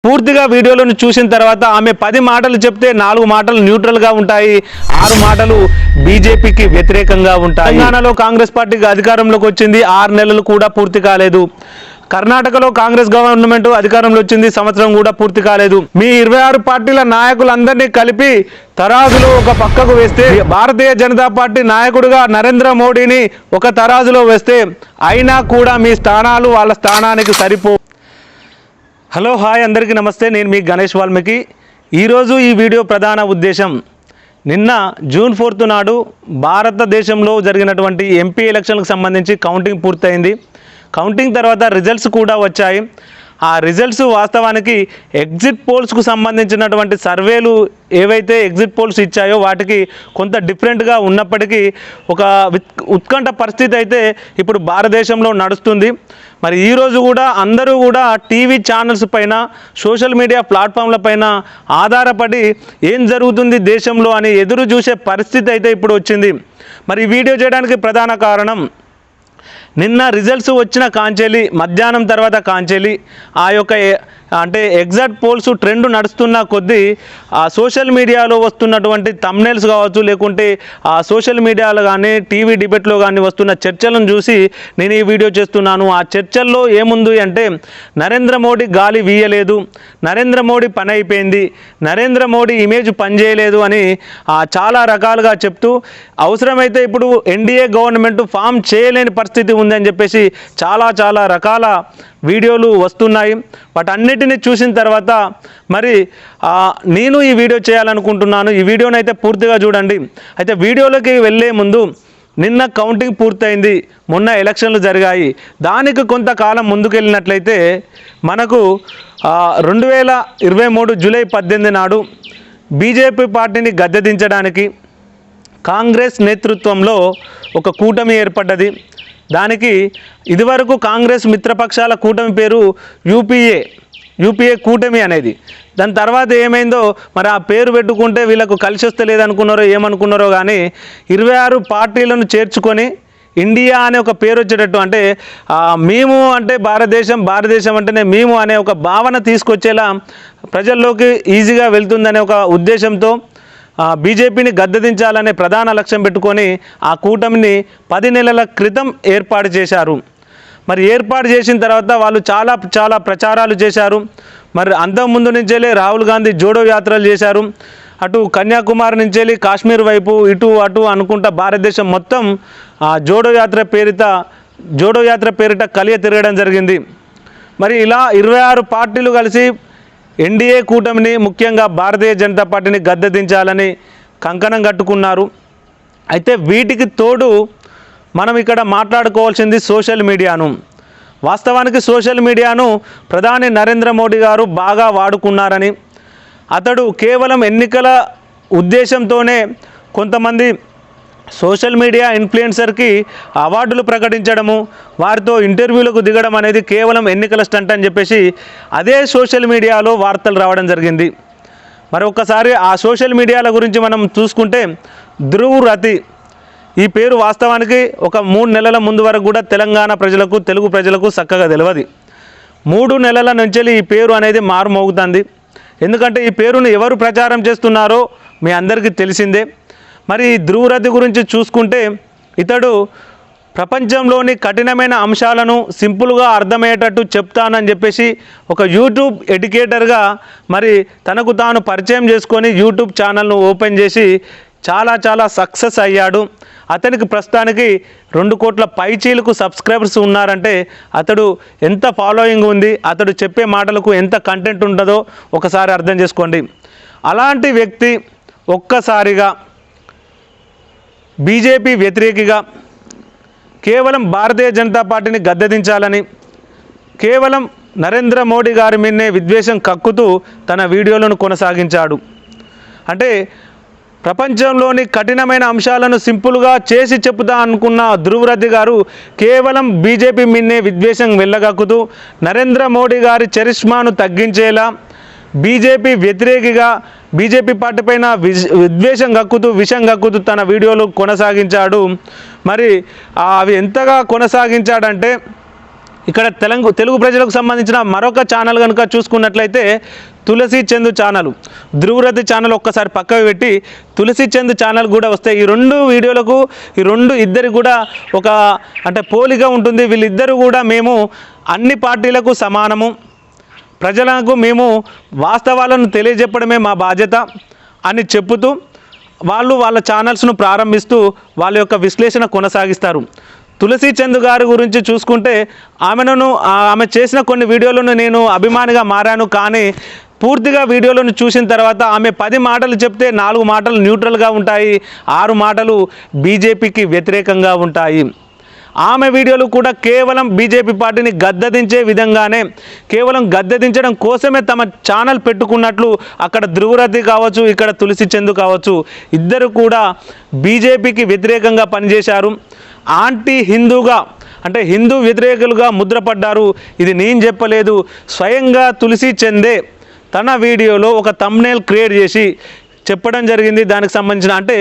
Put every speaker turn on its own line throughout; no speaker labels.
పూర్తిగా వీడియోలను చూసిన తర్వాత ఆమె 10 మాటలు చెప్తే 4 మాటలు న్యూట్రల్గా ఉంటాయి, 6 మాటలు బీజేపీకి వ్యతిరేకంగా ఉంటాయి. తెలంగాణలో కాంగ్రెస్ పార్టీకి అధికారంలోకి వచ్చింది, 6 నెలలు కూడా పూర్తి కాలేదు. కర్ణాటకలో కాంగ్రెస్ గవర్నమెంట్ అధికారంలో వచ్చింది, సంవత్సరం కూడా పూర్తి కాలేదు. మీ 26 పార్టీల నాయకులందరినీ కలిపి తరాజులో ఒక పక్కకు వేస్తే, భారతీయ జనతా పార్టీ నాయకుడిగా నరేంద్ర మోడీని ఒక తరాజులో వేస్తే అయినా కూడా మీ స్థానాలు వాళ్ళ స్థానానికి సరిపో. హలో హాయ్ అందరికీ నమస్తే, నేను మీ గణేష్ వాల్మీకి. ఈరోజు ఈ వీడియో ప్రధాన ఉద్దేశం, నిన్న జూన్ 4 నాడు భారతదేశంలో జరిగినటువంటి ఎంపీ ఎలక్షన్లకు సంబంధించి కౌంటింగ్ పూర్తయింది. కౌంటింగ్ తర్వాత రిజల్ట్స్ కూడా వచ్చాయి. ఆ రిజల్ట్స్ వాస్తవానికి ఎగ్జిట్ పోల్స్కు సంబంధించినటువంటి సర్వేలు ఏవైతే ఎగ్జిట్ పోల్స్ ఇచ్చాయో వాటికి కొంత డిఫరెంట్గా ఉన్నప్పటికీ ఒక ఉత్కంఠ పరిస్థితి అయితే ఇప్పుడు భారతదేశంలో నడుస్తుంది. మరి ఈరోజు కూడా అందరూ కూడా టీవీ ఛానల్స్ పైన, సోషల్ మీడియా ప్లాట్ఫామ్ల పైన ఆధారపడి ఏం జరుగుతుంది దేశంలో అని ఎదురు చూసే పరిస్థితి అయితే ఇప్పుడు వచ్చింది. మరి ఈ వీడియో చేయడానికి ప్రధాన కారణం, నిన్న రిజల్ట్స్ వచ్చిన కాంచెలి మధ్యాహ్నం తర్వాత కాంచెలి ఆ యొక్క అంటే ఎగ్జాక్ట్ పోల్స్ ట్రెండ్ నడుస్తున్న కొద్దీ ఆ సోషల్ మీడియాలో వస్తున్నటువంటి థంబ్నెయిల్స్ కావచ్చు, లేకుంటే ఆ సోషల్ మీడియాలో కానీ టీవీ డిబేట్లో కానీ వస్తున్న చర్చలను చూసి నేను ఈ వీడియో చేస్తున్నాను. ఆ చర్చల్లో ఏముంది అంటే, నరేంద్ర మోడీ గాలి వీయలేదు, నరేంద్ర మోడీ పని అయిపోయింది, నరేంద్ర మోడీ ఇమేజ్ పనిచేయలేదు అని చాలా రకాలుగా చెప్తూ, అవసరమైతే ఇప్పుడు ఎన్డీఏ గవర్నమెంట్ ఫామ్ చేయలేని పరిస్థితి ఉందని చెప్పేసి చాలా రకాల వీడియోలు వస్తున్నాయి. వాటన్నిటిని చూసిన తర్వాత మరి నేను ఈ వీడియో చేయాలనుకుంటున్నాను. ఈ వీడియోని అయితే పూర్తిగా చూడండి. అయితే వీడియోలోకి వెళ్ళే ముందు, నిన్న కౌంటింగ్ పూర్తయింది, మొన్న ఎలక్షన్లు జరిగాయి. దానికి కొంతకాలం ముందుకెళ్ళినట్లయితే మనకు 2023 జూలై 18 నాడు బీజేపీ పార్టీని గద్దెదించడానికి కాంగ్రెస్ నేతృత్వంలో ఒక కూటమి ఏర్పడ్డది. దానికి ఇదివరకు కాంగ్రెస్ మిత్రపక్షాల కూటమి పేరు యూపీఏ కూటమి అనేది. దాని తర్వాత ఏమైందో మరి, ఆ పేరు పెట్టుకుంటే వీళ్ళకు కలిసి వస్తలేదనుకున్నారో ఏమనుకున్నారో కానీ 26 పార్టీలను చేర్చుకొని ఇండియా అనే ఒక పేరు వచ్చేటట్టు, అంటే మేము అంటే భారతదేశం అంటేనే మేము అనే ఒక భావన తీసుకొచ్చేలా ప్రజల్లోకి ఈజీగా వెళ్తుందనే ఒక ఉద్దేశంతో బీజేపీని గద్దెదించాలనే ప్రధాన లక్ష్యం పెట్టుకొని ఆ కూటమిని 10 నెలల క్రితం ఏర్పాటు చేశారు. మరి ఏర్పాటు చేసిన తర్వాత వాళ్ళు చాలా ప్రచారాలు చేశారు. మరి అంతకుముందు నుంచేలే రాహుల్ గాంధీ జోడో యాత్రలు చేశారు. అటు కన్యాకుమారి నుంచెల్లి కాశ్మీర్ వైపు, ఇటు అటు అనుకుంటా భారతదేశం మొత్తం జోడో యాత్ర పేరిట కలియ తిరగడం జరిగింది. మరి ఇలా 26 పార్టీలు కలిసి ఎన్డీఏ కూటమిని, ముఖ్యంగా భారతీయ జనతా పార్టీని గద్దెదించాలని కంకణం కట్టుకున్నారు. అయితే వీటికి తోడు మనం ఇక్కడ మాట్లాడుకోవాల్సింది సోషల్ మీడియాను. వాస్తవానికి సోషల్ మీడియాను ప్రధాని నరేంద్ర మోడీ గారు బాగా వాడుకున్నారని, అతడు కేవలం ఎన్నికల ఉద్దేశంతోనే కొంతమంది సోషల్ మీడియా ఇన్ఫ్లుయెన్సర్కి అవార్డులు ప్రకటించడము, వారితో ఇంటర్వ్యూలకు దిగడం అనేది కేవలం ఎన్నికల స్టంట్ అని చెప్పేసి అదే సోషల్ మీడియాలో వార్తలు రావడం జరిగింది. మరి ఒక్కసారి ఆ సోషల్ మీడియాల గురించి మనం చూసుకుంటే, ధ్రువ్ రతి ఈ పేరు వాస్తవానికి ఒక 3 నెలల ముందు వరకు కూడా తెలంగాణ ప్రజలకు, తెలుగు ప్రజలకు చక్కగా తెలియదు. 3 నెలల నుంచి ఈ పేరు అనేది మారుమోగుతుంది. ఎందుకంటే ఈ పేరును ఎవరు ప్రచారం చేస్తున్నారో మీ అందరికీ తెలిసిందే. మరి ధ్రువ్ రతి గురించి చూసుకుంటే, ఇతడు ప్రపంచంలోని కఠినమైన అంశాలను సింపుల్గా అర్థమయ్యేటట్టు చెప్తానని చెప్పేసి ఒక యూట్యూబ్ ఎడ్యుకేటర్గా మరి తనకు తాను పరిచయం చేసుకొని యూట్యూబ్ ఛానల్ను ఓపెన్ చేసి చాలా సక్సెస్ అయ్యాడు. అతనికి ప్రస్తుతానికి 2 కోట్ల పైచీలకు సబ్స్క్రైబర్స్ ఉన్నారంటే అతడు ఎంత ఫాలోయింగ్ ఉంది, అతడు చెప్పే మాటలకు ఎంత కంటెంట్ ఉంటుందో ఒకసారి అర్థం చేసుకోండి. అలాంటి వ్యక్తి ఒక్కసారిగా బీజేపీ వ్యతిరేకిగా కేవలం భారతీయ జనతా పార్టీని గద్దెదించాలని, కేవలం నరేంద్ర మోడీ గారి మీదనే విద్వేషం కక్కుతూ తన వీడియోలను కొనసాగించాడు. అంటే ప్రపంచంలోని కఠినమైన అంశాలను సింపుల్గా చేసి చెప్పుతా అనుకున్న ధ్రువ్ రతి గారు కేవలం బీజేపీ మీదనే విద్వేషం వెళ్ళగక్కుతూ నరేంద్ర మోడీ గారి చరిష్మాను తగ్గించేలా బీజేపీ వ్యతిరేకిగా బీజేపీ పార్టీ పైన విద్వేషం కక్కుతూ, విషం కక్కుతూ తన వీడియోలు కొనసాగించాడు. మరి అవి ఎంతగా కొనసాగించాడంటే, ఇక్కడ తెలుగు ప్రజలకు సంబంధించిన మరొక ఛానల్ కనుక చూసుకున్నట్లయితే తులసి చందు ఛానల్, ధ్రువరతి ఛానల్ ఒక్కసారి పక్కకు పెట్టి తులసి చందు ఛానల్ కూడా వస్తాయి. ఈ రెండు వీడియోలకు ఇద్దరికి కూడా ఒక అంటే పోలిక ఉంటుంది. వీళ్ళిద్దరూ కూడా మేము అన్ని పార్టీలకు సమానము, ప్రజలకు మేము వాస్తవాలను తెలియజెప్పడమే మా బాధ్యత అని చెప్పుతూ వాళ్ళ ఛానల్స్ను ప్రారంభిస్తూ వాళ్ళ యొక్క విశ్లేషణ కొనసాగిస్తారు. తులసి చంద్ గారి గురించి చూసుకుంటే ఆమె చేసిన కొన్ని వీడియోలను నేను అభిమానిగా మారాను. కానీ పూర్తిగా వీడియోలను చూసిన తర్వాత ఆమె 10 మాటలు చెప్తే 4 మాటలు న్యూట్రల్గా ఉంటాయి, 6 మాటలు బీజేపీకి వ్యతిరేకంగా ఉంటాయి. ఆమె వీడియోలు కూడా కేవలం బీజేపీ పార్టీని గద్దెదించే విధంగానే, కేవలం గద్దెదించడం కోసమే తమ ఛానల్ పెట్టుకున్నట్లు అక్కడ ధ్రువరతి కావచ్చు, ఇక్కడ తులసి చంద్ కావచ్చు, ఇద్దరు కూడా బీజేపీకి వ్యతిరేకంగా పనిచేశారు. యాంటీ హిందూగా అంటే హిందూ వ్యతిరేకులుగా ముద్రపడ్డారు. ఇది నేను చెప్పలేదు, స్వయంగా తులసి చందే తన వీడియోలో ఒక థంబ్నెయిల్ క్రియేట్ చేసి చెప్పడం జరిగింది. దానికి సంబంధించిన అంటే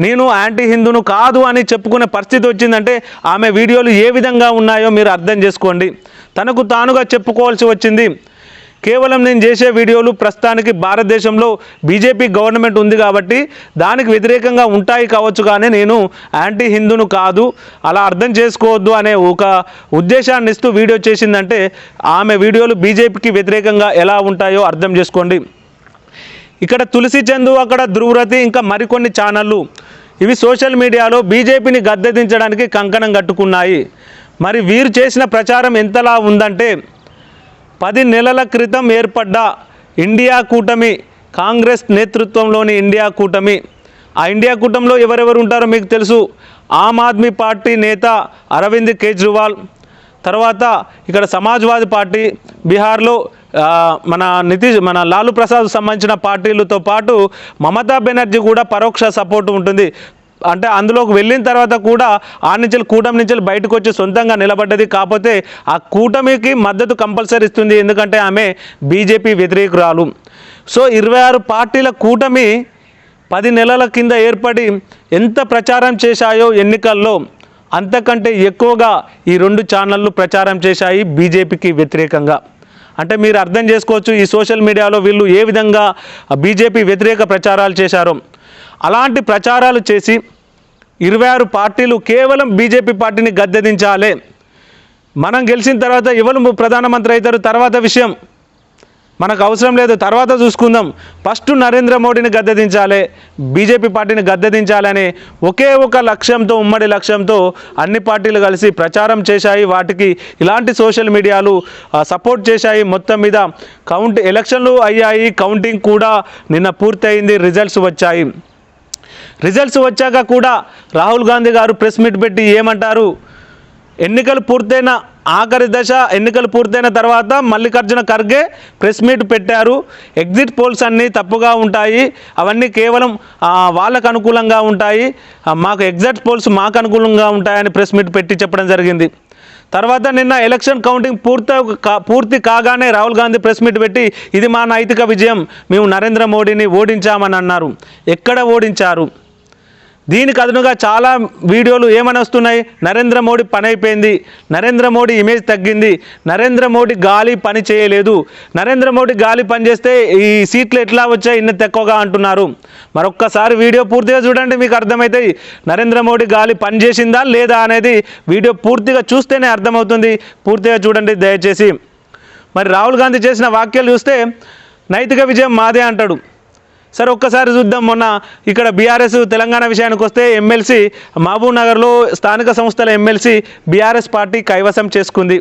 నేను యాంటీ హిందూను కాదు అని చెప్పుకునే పరిస్థితి వచ్చిందంటే ఆమె వీడియోలు ఏ విధంగా ఉన్నాయో మీరు అర్థం చేసుకోండి. తనకు తానుగా చెప్పుకోవాల్సి వచ్చింది. కేవలం నేను చేసే వీడియోలు ప్రస్తుతానికి భారతదేశంలో బీజేపీ గవర్నమెంట్ ఉంది కాబట్టి దానికి వ్యతిరేకంగా ఉంటాయి కావచ్చు, కానీ నేను యాంటీ హిందూను కాదు, అలా అర్థం చేసుకోవద్దు అనే ఒక ఉద్దేశాన్ని ఇస్తూ వీడియో చేసిందంటే ఆమె వీడియోలు బీజేపీకి వ్యతిరేకంగా ఎలా ఉంటాయో అర్థం చేసుకోండి. ఇక్కడ తులసి చంద్, అక్కడ ధ్రువరతి, ఇంకా మరికొన్ని ఛానళ్ళు ఇవి సోషల్ మీడియాలో బీజేపీని గద్దెదించడానికి కంకణం కట్టుకున్నాయి. మరి వీరు చేసిన ప్రచారం ఎంతలా ఉందంటే 10 నెలల క్రితం ఏర్పడ్డ ఇండియా కూటమి, కాంగ్రెస్ నేతృత్వంలోని ఇండియా కూటమి, ఆ ఇండియా కూటమిలో ఎవరెవరు ఉంటారో మీకు తెలుసు. ఆమ్ ఆద్మీ పార్టీ నేత అరవింద్ కేజ్రీవాల్, తర్వాత ఇక్కడ సమాజ్వాదీ పార్టీ, బీహార్లో మన లాలూ ప్రసాద్ సంబంధించిన పార్టీలతో పాటు మమతా బెనర్జీ కూడా పరోక్ష సపోర్టు ఉంటుంది. అంటే అందులోకి వెళ్ళిన తర్వాత కూడా కూటమి నుంచి బయటకు వచ్చి సొంతంగా నిలబడ్డది. కాకపోతే ఆ కూటమికి మద్దతు కంపల్సరీ ఇస్తుంది, ఎందుకంటే ఆమె బీజేపీ వ్యతిరేకురాలు. సో 26 పార్టీల కూటమి 10 నెలల కింద ఏర్పడి ఎంత ప్రచారం చేశాయో ఎన్నికల్లో అంతకంటే ఎక్కువగా ఈ 2 ఛానళ్ళు ప్రచారం చేశాయి బీజేపీకి వ్యతిరేకంగా. అంటే మీరు అర్థం చేసుకోవచ్చు ఈ సోషల్ మీడియాలో వీళ్ళు ఏ విధంగా బీజేపీ వ్యతిరేక ప్రచారాలు చేశారో. అలాంటి ప్రచారాలు చేసి 26 పార్టీలు కేవలం బీజేపీ పార్టీని గద్దెదించాలి, మనం గెలిచిన తర్వాత ఎవరు ప్రధానమంత్రి అవుతారు తర్వాత విషయం మనకు అవసరం లేదు, తర్వాత చూసుకుందాం, ఫస్ట్ నరేంద్ర మోడీని గద్దెదించాలి, బీజేపీ పార్టీని గద్దెదించాలని ఒకే ఒక లక్ష్యంతో, ఉమ్మడి లక్ష్యంతో అన్ని పార్టీలు కలిసి ప్రచారం చేశాయి. వాటికి ఇలాంటి సోషల్ మీడియాలు సపోర్ట్ చేశాయి. మొత్తం మీద ఎలక్షన్లు అయ్యాయి, కౌంటింగ్ కూడా నిన్న పూర్తయింది, రిజల్ట్స్ వచ్చాయి. రిజల్ట్స్ వచ్చాక కూడా రాహుల్ గాంధీ గారు ప్రెస్ మీట్ పెట్టి ఏమంటారు, ఎన్నికలు పూర్తయిన ఆఖరి దశ, ఎన్నికలు పూర్తయిన తర్వాత మల్లికార్జున ఖర్గే ప్రెస్ మీట్ పెట్టారు. ఎగ్జిట్ పోల్స్ అన్నీ తప్పుగా ఉంటాయి, అవన్నీ కేవలం వాళ్ళకు అనుకూలంగా ఉంటాయి, మాకు ఎగ్జిట్ పోల్స్ మాకు అనుకూలంగా ఉంటాయని ప్రెస్ మీట్ పెట్టి చెప్పడం జరిగింది. తర్వాత నిన్న ఎలక్షన్ కౌంటింగ్ పూర్తి కాగానే రాహుల్ గాంధీ ప్రెస్ మీట్ పెట్టి ఇది మా నైతిక విజయం, మేము నరేంద్ర మోడీని ఓడించామని అన్నారు. ఎక్కడ ఓడించారు? దీనికి అదనుగా చాలా వీడియోలు ఏమని వస్తున్నాయి, నరేంద్ర మోడీ పని అయిపోయింది, నరేంద్ర మోడీ ఇమేజ్ తగ్గింది, నరేంద్ర మోడీ గాలి పని చేయలేదు, నరేంద్ర మోడీ గాలి పని చేస్తే ఈ సీట్లు ఎట్లా వచ్చాయి ఇన్ని తక్కువగా అంటున్నారు. మరొక్కసారి వీడియో పూర్తిగా చూడండి, మీకు అర్థమవుతాయి నరేంద్ర మోడీ గాలి పని చేసిందా లేదా అనేది. వీడియో పూర్తిగా చూస్తేనే అర్థమవుతుంది, పూర్తిగా చూడండి దయచేసి. మరి రాహుల్ గాంధీ చేసిన వ్యాఖ్యలు చూస్తే నైతిక విజయం మాదే అంటాడు. సరే ఒక్కసారి చూద్దాం. మొన్న ఇక్కడ బీఆర్ఎస్ తెలంగాణ విషయానికి వస్తే ఎమ్మెల్సీ మహబూబ్ నగర్లో స్థానిక సంస్థల ఎమ్మెల్సీ బీఆర్ఎస్ పార్టీ కైవసం చేసుకుంది.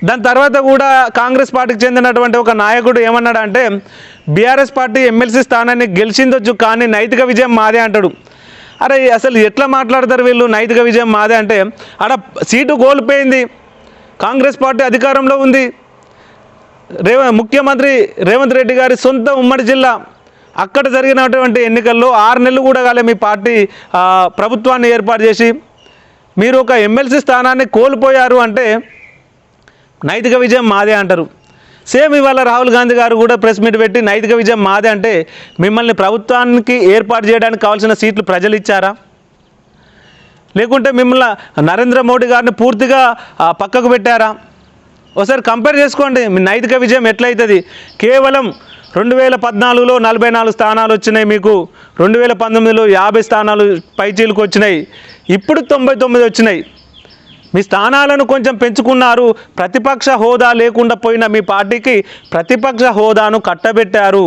దాని తర్వాత కూడా కాంగ్రెస్ పార్టీకి చెందినటువంటి ఒక నాయకుడు ఏమన్నాడంటే బీఆర్ఎస్ పార్టీ ఎమ్మెల్సీ స్థానాన్ని గెలిచిందొచ్చు కానీ నైతిక విజయం మాదే అంటాడు. అరే అసలు ఎట్లా మాట్లాడతారు వీళ్ళు, నైతిక విజయం మాదే అంటే? ఆడ సీటు కోల్పోయింది, కాంగ్రెస్ పార్టీ అధికారంలో ఉంది, ముఖ్యమంత్రి రేవంత్ రెడ్డి గారి సొంత ఉమ్మడి జిల్లా, అక్కడ జరిగినటువంటి ఎన్నికల్లో 6 నెలలు కూడా కాలే మీ పార్టీ ప్రభుత్వాన్ని ఏర్పాటు చేసి మీరు ఒక ఎమ్మెల్సీ స్థానాన్ని కోల్పోయారు అంటే నైతిక విజయం మాదే అంటారు. సేమ్ ఇవాళ రాహుల్ గాంధీ గారు కూడా ప్రెస్ మీట్ పెట్టి నైతిక విజయం మాదే అంటే మిమ్మల్ని ప్రభుత్వానికి ఏర్పాటు చేయడానికి కావాల్సిన సీట్లు ప్రజలు ఇచ్చారా? లేకుంటే మిమ్మల్ని నరేంద్ర మోడీ గారిని పూర్తిగా పక్కకు పెట్టారా? ఒకసారి కంపేర్ చేసుకోండి. మీ నైతిక విజయం ఎట్లయితుంది? కేవలం 2014లో 44 స్థానాలు వచ్చినాయి, మీకు 2019లో 50 స్థానాలు పైచీలకు వచ్చినాయి, ఇప్పుడు 99 వచ్చినాయి. మీ స్థానాలను కొంచెం పెంచుకున్నారు. ప్రతిపక్ష హోదా లేకుండా పోయిన మీ పార్టీకి ప్రతిపక్ష హోదాను కట్టబెట్టారు.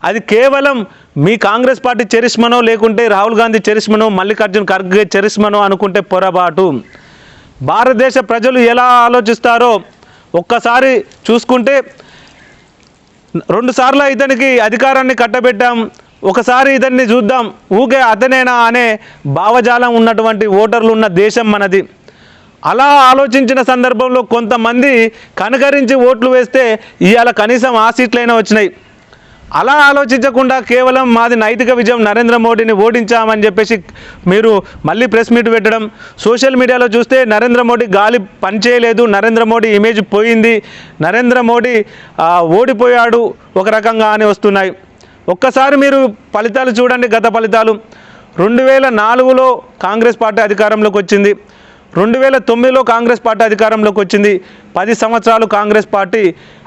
అది కేవలం మీ కాంగ్రెస్ పార్టీ చరిష్మనో, లేకుంటే రాహుల్ గాంధీ చరిష్మనో, మల్లికార్జున్ ఖర్గే చరిష్మనో అనుకుంటే పొరపాటు. భారతదేశ ప్రజలు ఎలా ఆలోచిస్తారో ఒక్కసారి చూసుకుంటే, 2 సార్లు ఇతనికి అధికారాన్ని కట్టబెట్టాం, ఒకసారి ఇతన్ని చూద్దాం, ఊకే అతనేనా అనే భావజాలం ఉన్నటువంటి ఓటర్లు ఉన్న దేశం మనది. అలా ఆలోచించిన సందర్భంలో కొంతమంది కనకరించి ఓట్లు వేస్తే ఇవాళ కనీసం ఆ సీట్లైనా వచ్చినాయి. అలా ఆలోచించకుండా కేవలం మాది నైతిక విజయం, నరేంద్ర మోడీని ఓడించామని చెప్పేసి మీరు మళ్ళీ ప్రెస్ మీట్ పెట్టడం, సోషల్ మీడియాలో చూస్తే నరేంద్ర మోడీ గాలి పనిచేయలేదు, నరేంద్ర మోడీ ఇమేజ్ పోయింది, నరేంద్ర మోడీ ఓడిపోయాడు ఒక రకంగా అని వస్తున్నాయి. ఒక్కసారి మీరు ఫలితాలు చూడండి. గత ఫలితాలు 2004లో కాంగ్రెస్ పార్టీ అధికారంలోకి వచ్చింది, 2009లో కాంగ్రెస్ పార్టీ అధికారంలోకి వచ్చింది. 10 సంవత్సరాలు కాంగ్రెస్ పార్టీ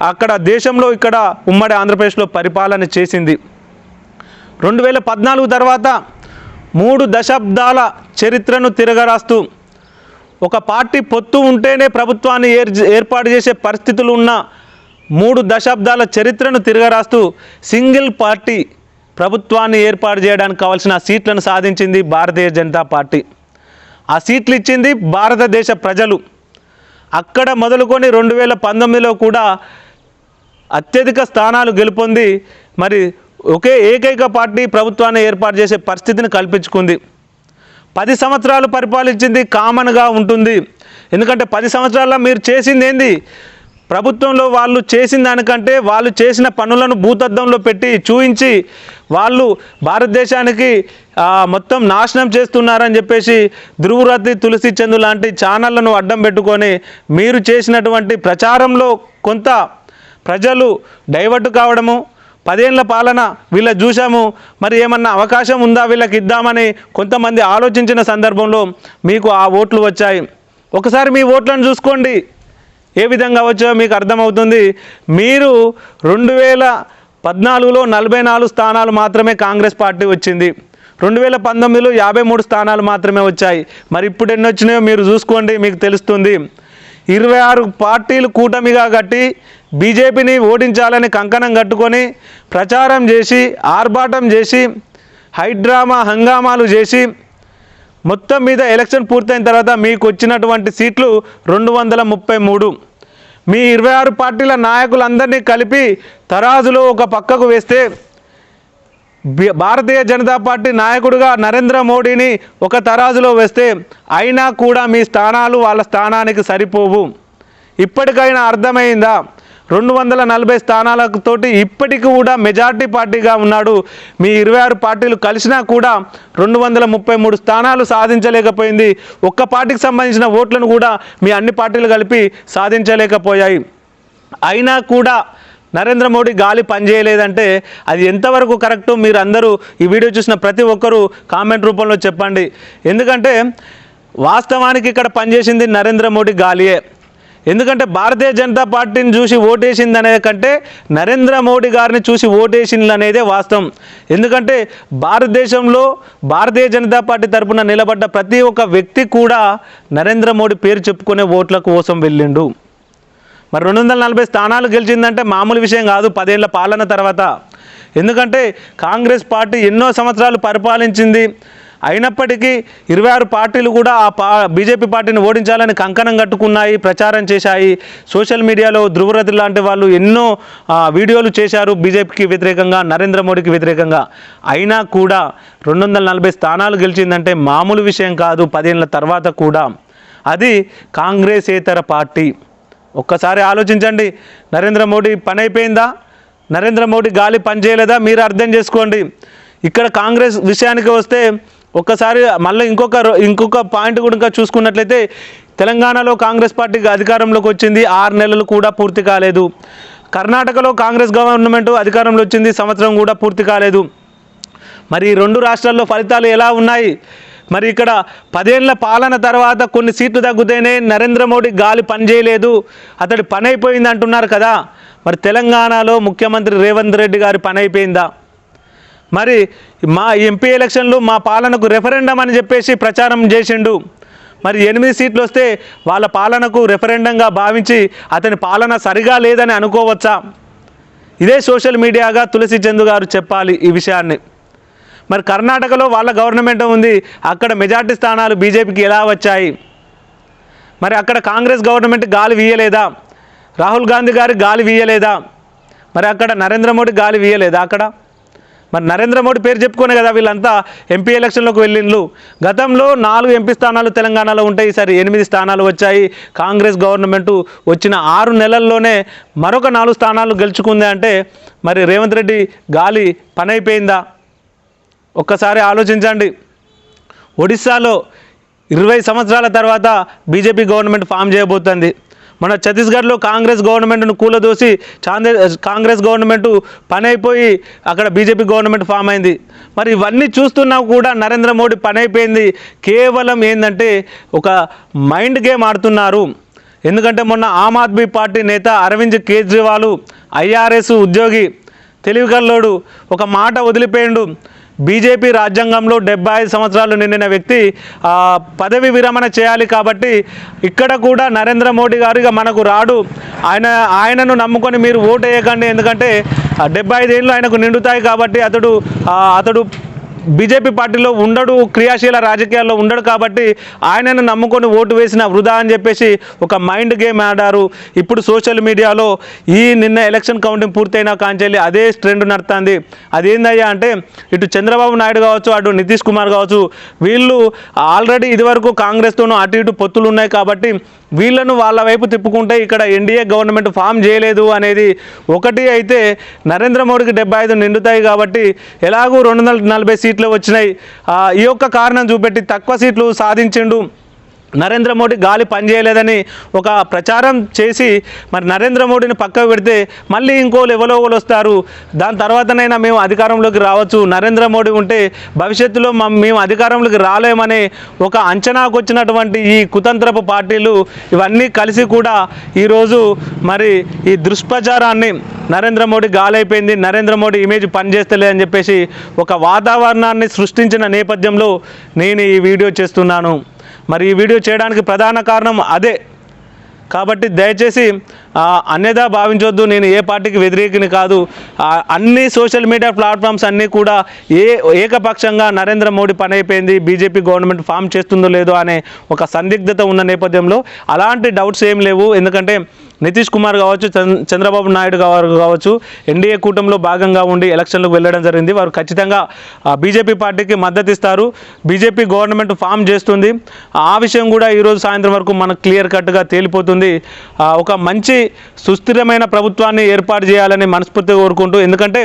అక్కడ దేశంలో, ఇక్కడ ఉమ్మడి ఆంధ్రప్రదేశ్లో పరిపాలన చేసింది. 2014 తర్వాత 3 దశాబ్దాల చరిత్రను తిరగరాస్తూ, ఒక పార్టీ పొత్తు ఉంటేనే ప్రభుత్వాన్ని ఏర్పాటు చేసే పరిస్థితులు ఉన్న 3 దశాబ్దాల చరిత్రను తిరగరాస్తూ సింగిల్ పార్టీ ప్రభుత్వాన్ని ఏర్పాటు చేయడానికి కావాల్సిన సీట్లను సాధించింది భారతీయ జనతా పార్టీ. ఆ సీట్లు ఇచ్చింది భారతదేశ ప్రజలు. అక్కడ మొదలుకొని 2019లో కూడా అత్యధిక స్థానాలు గెలుపొంది మరి ఏకైక పార్టీ ప్రభుత్వాన్ని ఏర్పాటు చేసే పరిస్థితిని కల్పించుకుంది. 10 సంవత్సరాలు పరిపాలించింది కామన్గా ఉంటుంది. ఎందుకంటే 10 సంవత్సరాల్లో మీరు చేసింది ఏంది? ప్రభుత్వంలో వాళ్ళు చేసిన దానికంటే వాళ్ళు చేసిన పనులను భూతద్దంలో పెట్టి చూయించి వాళ్ళు భారతదేశానికి మొత్తం నాశనం చేస్తున్నారని చెప్పేసి ధృవరతి, తులసి చందు లాంటి ఛానళ్లను అడ్డం పెట్టుకొని మీరు చేసినటువంటి ప్రచారంలో కొంత ప్రజలు డైవర్ట్ కావడము, 10 ఏళ్ల పాలన వీళ్ళ చూసాము, మరి ఏమన్నా అవకాశం ఉందా వీళ్ళకి ఇద్దామని కొంతమంది ఆలోచించిన సందర్భంలో మీకు ఆ ఓట్లు వచ్చాయి. ఒకసారి మీ ఓట్లను చూసుకోండి, ఏ విధంగా వచ్చాయో మీకు అర్థమవుతుంది. మీరు 2014లో 44 స్థానాలు మాత్రమే కాంగ్రెస్ పార్టీ వచ్చింది, 2019లో 53 స్థానాలు మాత్రమే వచ్చాయి. మరి ఇప్పుడు ఎన్ని వచ్చినాయో మీరు చూసుకోండి, మీకు తెలుస్తుంది. 26 పార్టీలు కూటమిగా కట్టి బీజేపీని ఓడించాలని కంకణం కట్టుకొని ప్రచారం చేసి, ఆర్భాటం చేసి, హైడ్రామా హంగామాలు చేసి, మొత్తం మీద ఎలక్షన్ పూర్తయిన తర్వాత మీకు వచ్చినటువంటి సీట్లు 233. మీ 26 పార్టీల నాయకులందరినీ కలిపి తరాజులో ఒక పక్కకు వేస్తే భారతీయ జనతా పార్టీ నాయకుడిగా నరేంద్ర మోడీని ఒక తరాజులో వేస్తే అయినా కూడా మీ స్థానాలు వాళ్ళ స్థానానికి సరిపోవు. ఇప్పటికైనా అర్థమైందా? 240 స్థానాలతోటి ఇప్పటికి కూడా మెజార్టీ పార్టీగా ఉన్నాడు. మీ 26 పార్టీలు కలిసినా కూడా 233 స్థానాలు సాధించలేకపోయింది. ఒక్క పార్టీకి సంబంధించిన ఓట్లను కూడా మీ అన్ని పార్టీలు కలిపి సాధించలేకపోయాయి. అయినా కూడా నరేంద్ర మోడీ గాలి పనిచేయలేదంటే అది ఎంతవరకు కరెక్టు మీరు అందరూ ఈ వీడియో చూసిన ప్రతి ఒక్కరూ కామెంట్ రూపంలో చెప్పండి. ఎందుకంటే వాస్తవానికి ఇక్కడ పనిచేసింది నరేంద్ర మోడీ గాలియే. ఎందుకంటే భారతీయ జనతా పార్టీని చూసి ఓటేసింది అనే కంటే నరేంద్ర మోడీ గారిని చూసి ఓటేసింది అనేదే వాస్తవం. ఎందుకంటే భారతదేశంలో భారతీయ జనతా పార్టీ తరపున నిలబడ్డ ప్రతి ఒక్క వ్యక్తి కూడా నరేంద్ర మోడీ పేరు చెప్పుకునే ఓట్ల కోసం వెళ్ళిండు. మరి 240 స్థానాలు గెలిచిందంటే మామూలు విషయం కాదు 10 ఏళ్ల పాలన తర్వాత. ఎందుకంటే కాంగ్రెస్ పార్టీ ఎన్నో సంవత్సరాలు పరిపాలించింది. అయినప్పటికీ 26 పార్టీలు కూడా బీజేపీ పార్టీని ఓడించాలని కంకణం కట్టుకున్నాయి, ప్రచారం చేశాయి. సోషల్ మీడియాలో ధృవరతి లాంటి వాళ్ళు ఎన్నో వీడియోలు చేశారు బీజేపీకి వ్యతిరేకంగా, నరేంద్ర మోడీకి వ్యతిరేకంగా. అయినా కూడా 240 స్థానాలు గెలిచిందంటే మామూలు విషయం కాదు 10 ఏళ్ల తర్వాత కూడా. అది కాంగ్రెసేతర పార్టీ. ఒక్కసారి ఆలోచించండి, నరేంద్ర మోడీ పని అయిపోయిందా? నరేంద్ర మోడీ గాలి పనిచేయలేదా? మీరు అర్థం చేసుకోండి. ఇక్కడ కాంగ్రెస్ విషయానికి వస్తే ఒక్కసారి మళ్ళీ ఇంకొక పాయింట్ కూడా చూసుకున్నట్లయితే తెలంగాణలో కాంగ్రెస్ పార్టీ అధికారంలోకి వచ్చింది, 6 నెలలు కూడా పూర్తి కాలేదు. కర్ణాటకలో కాంగ్రెస్ గవర్నమెంట్ అధికారంలో వచ్చింది, సంవత్సరం కూడా పూర్తి కాలేదు. మరి ఈ 2 రాష్ట్రాల్లో ఫలితాలు ఎలా ఉన్నాయి? మరి ఇక్కడ 10 ఏళ్ల పాలన తర్వాత కొన్ని సీట్లు తగ్గుతేనే నరేంద్ర మోడీ గాలి పని చేయలేదు, అతడి పని అయిపోయింది అంటున్నారు కదా. మరి తెలంగాణలో ముఖ్యమంత్రి రేవంత్ రెడ్డి గారి పని అయిపోయిందా? మరి మా ఎంపీ ఎలక్షన్లు మా పాలనకు రెఫరెండం అని చెప్పేసి ప్రచారం చేసిండు. మరి 8 సీట్లు వస్తే వాళ్ళ పాలనకు రెఫరెండంగా భావించి అతని పాలన సరిగా లేదని అనుకోవచ్చా? ఇదే సోషల్ మీడియాగా తులసి చందు గారు చెప్పాలి ఈ విషయాన్ని. మరి కర్ణాటకలో వాళ్ళ గవర్నమెంట్ ఉంది, అక్కడ మెజార్టీ స్థానాలు బీజేపీకి ఎలా వచ్చాయి? మరి అక్కడ కాంగ్రెస్ గవర్నమెంట్ గాలి వీయలేదా? రాహుల్ గాంధీ గారి గాలి వీయలేదా? మరి అక్కడ నరేంద్ర మోడీ గాలి వీయలేదా? అక్కడ మరి నరేంద్ర మోడీ పేరు చెప్పుకునే కదా వీళ్ళంతా ఎంపీ ఎలక్షన్లోకి వెళ్ళిండ్రు. గతంలో 4 ఎంపీ స్థానాలు తెలంగాణలో ఉంటాయి, ఈసారి 8 స్థానాలు వచ్చాయి. కాంగ్రెస్ గవర్నమెంట్ వచ్చిన 6 నెలల్లోనే మరొక 4 స్థానాలు గెలుచుకుంది అంటే మరి రేవంత్ రెడ్డి గాలి పని అయిపోయిందా? ఒక్కసారి ఆలోచించండి. ఒడిశాలో 20 సంవత్సరాల తర్వాత బీజేపీ గవర్నమెంట్ ఫామ్ చేయబోతుంది. మన ఛత్తీస్గఢ్లో కాంగ్రెస్ గవర్నమెంట్ను కూలదోసి కాంగ్రెస్ గవర్నమెంట్ పని అయిపోయి అక్కడ బీజేపీ గవర్నమెంట్ ఫామ్ అయింది. మరి ఇవన్నీ చూస్తున్నా కూడా నరేంద్ర మోడీ పని అయిపోయింది. కేవలం ఏంటంటే ఒక మైండ్ గేమ్ ఆడుతున్నారు. ఎందుకంటే మొన్న ఆమ్ ఆద్మీ పార్టీ నేత అరవింద్ కేజ్రీవాల్ IRS ఉద్యోగి తెలివికల్లోడు ఒక మాట వదిలిపోయిండు. బీజేపీ రాజ్యాంగంలో 75 సంవత్సరాలు నిండిన వ్యక్తి పదవి విరమణ చేయాలి, కాబట్టి ఇక్కడ కూడా నరేంద్ర మోడీ గారిగా మనకు రాడు, ఆయనను నమ్ముకొని మీరు ఓటు వేయకండి, ఎందుకంటే 75 ఏళ్ళు ఆయనకు నిండుతాయి కాబట్టి అతడు బీజేపీ పార్టీలో ఉండడు, క్రియాశీల రాజకీయాల్లో ఉండడు, కాబట్టి ఆయనను నమ్ముకొని ఓటు వేసిన వృధా అని చెప్పేసి ఒక మైండ్ గేమ్ ఆడారు. ఇప్పుడు సోషల్ మీడియాలో నిన్న ఎలక్షన్ కౌంటింగ్ పూర్తయిన కాంచెల్లి అదే ట్రెండ్ నడుస్తుంది. అదేందయ్యా అంటే ఇటు చంద్రబాబు నాయుడు కావచ్చు, అటు నితీష్ కుమార్ కావచ్చు, వీళ్ళు ఆల్రెడీ ఇదివరకు కాంగ్రెస్తోనూ అటు ఇటు పొత్తులు ఉన్నాయి కాబట్టి వీళ్ళను వాళ్ళ వైపు తిప్పుకుంటే ఇక్కడ ఎన్డీఏ గవర్నమెంట్ ఫామ్ చేయలేదు అనేది ఒకటి. అయితే నరేంద్ర మోడీకి 75 నిండుతాయి కాబట్టి ఎలాగూ 240 సీట్లు వచ్చినాయి. ఈ యొక్క కారణం చూపెట్టి తక్కువ సీట్లు సాధించిండు. నరేంద్ర మోడీ గాలి పనిచేయలేదని ఒక ప్రచారం చేసి మరి నరేంద్ర మోడీని పక్కకు పెడితే మళ్ళీ ఇంకో లెవెల్లో వస్తారు. దాని తర్వాతనైనా మేము అధికారంలోకి రావచ్చు, నరేంద్ర మోడీ ఉంటే భవిష్యత్తులో మేము అధికారంలోకి రాలేమని ఒక అంచనాకు వచ్చినటువంటి ఈ కుతంత్రపు పార్టీలు ఇవన్నీ కలిసి కూడా ఈరోజు మరి ఈ దుష్ప్రచారాన్ని నరేంద్ర మోడీ గాలైపోయింది, నరేంద్ర మోడీ ఇమేజ్ పనిచేస్తలేదని చెప్పేసి ఒక వాతావరణాన్ని సృష్టించిన నేపథ్యంలో నేను ఈ వీడియో చేస్తున్నాను. మరి ఈ వీడియో చేయడానికి ప్రధాన కారణం అదే. కాబట్టి దయచేసి అన్యదా భావించొద్దు. నేను ఏ పార్టీకి వ్యతిరేకిని కాదు. అన్ని సోషల్ మీడియా ప్లాట్ఫామ్స్ అన్నీ కూడా ఏకపక్షంగా నరేంద్ర మోడీ పని అయిపోయింది, బీజేపీ గవర్నమెంట్ ఫామ్ చేస్తుందో లేదో అనే ఒక సందిగ్ధత ఉన్న నేపథ్యంలో అలాంటి డౌట్స్ ఏం లేవు. ఎందుకంటే నితీష్ కుమార్ కావచ్చు, చంద్రబాబు నాయుడు గారు కావచ్చు, ఎన్డీఏ కూటమిలో భాగంగా ఉండి ఎలక్షన్లకు వెళ్ళడం జరిగింది. వారు ఖచ్చితంగా బీజేపీ పార్టీకి మద్దతు ఇస్తారు. బీజేపీ గవర్నమెంట్ ఫామ్ చేస్తుంది. ఆ విషయం కూడా ఈరోజు సాయంత్రం వరకు మనకు క్లియర్ కట్గా తేలిపోతుంది. ఒక మంచి సుస్థిరమైన ప్రభుత్వాన్ని ఏర్పాటు చేయాలని మనస్ఫూర్తిగా కోరుకుంటూ, ఎందుకంటే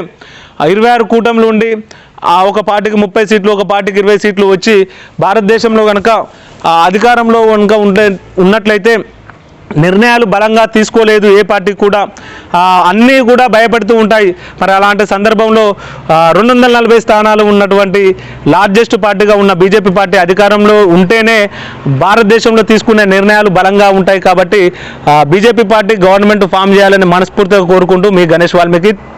26 కూటములు ఉండి ఒక పార్టీకి 30 సీట్లు, ఒక పార్టీకి 20 సీట్లు వచ్చి భారతదేశంలో కనుక అధికారంలో కనుక ఉన్నట్లయితే నిర్ణయాలు బలంగా తీసుకోలేదు ఏ పార్టీ కూడా, అన్నీ కూడా భయపడుతూ ఉంటాయి. మరి అలాంటి సందర్భంలో 240 స్థానాలు ఉన్నటువంటి లార్జెస్ట్ పార్టీగా ఉన్న బీజేపీ పార్టీ అధికారంలో ఉంటేనే భారతదేశంలో తీసుకునే నిర్ణయాలు బలంగా ఉంటాయి. కాబట్టి బీజేపీ పార్టీ గవర్నమెంట్ ఫామ్ చేయాలని మనస్ఫూర్తిగా కోరుకుంటూ మీ గణేష్ వాల్మీకి.